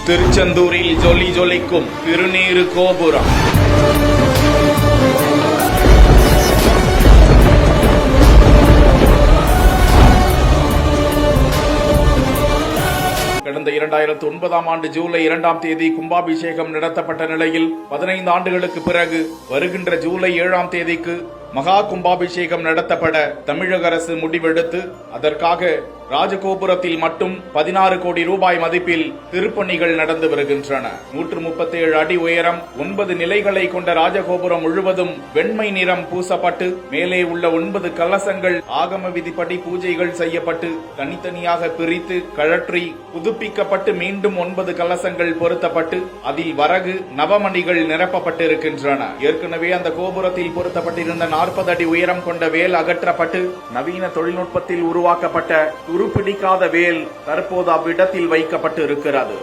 திருச்செந்தூரில் ஜொலி ஜொலிக்கும் திருநீறு கோபுரம். கடந்த 2009ஆம் ஆண்டு ஜூலை 2ஆம் தேதி கும்பாபிஷேகம் நடத்தப்பட்ட நிலையில் 15 ஆண்டுகளுக்கு பிறகு வருகின்ற ஜூலை 7ஆம் தேதிக்கு மகா கும்பாபிஷேகம் நடத்தப்பட தமிழக அரசு முடிவெடுத்து அதற்காக ராஜகோபுரத்தில் மட்டும் 16 கோடி ரூபாய் மதிப்பில் திருப்பணிகள் நடந்து வருகின்றன. 137 அடி உயரம் 9 நிலைகளை கொண்ட ராஜகோபுரம் முழுவதும் வெண்மை நிறம் பூசப்பட்டு மேலே உள்ள 9 கலசங்கள் ஆகம விதிப்படி பூஜைகள் செய்யப்பட்டு தனித்தனியாக பிரித்து கழற்றி புதுப்பிக்கப்பட்டு மீண்டும் 9 கலசங்கள் பொருத்தப்பட்டு அதில் வரகு நவமணிகள் நிரப்பப்பட்டு இருக்கின்றன. ஏற்கனவே அந்த கோபுரத்தில் பொருத்தப்பட்டிருந்த 40 அடி உயரம் கொண்ட வேல் அகற்றப்பட்டு நவீன தொழில்நுட்பத்தில் உருவாக்கப்பட்ட துருப்பிடிக்காத வேல் தற்போது அவ்விடத்தில் வைக்கப்பட்டு இருக்கிறது.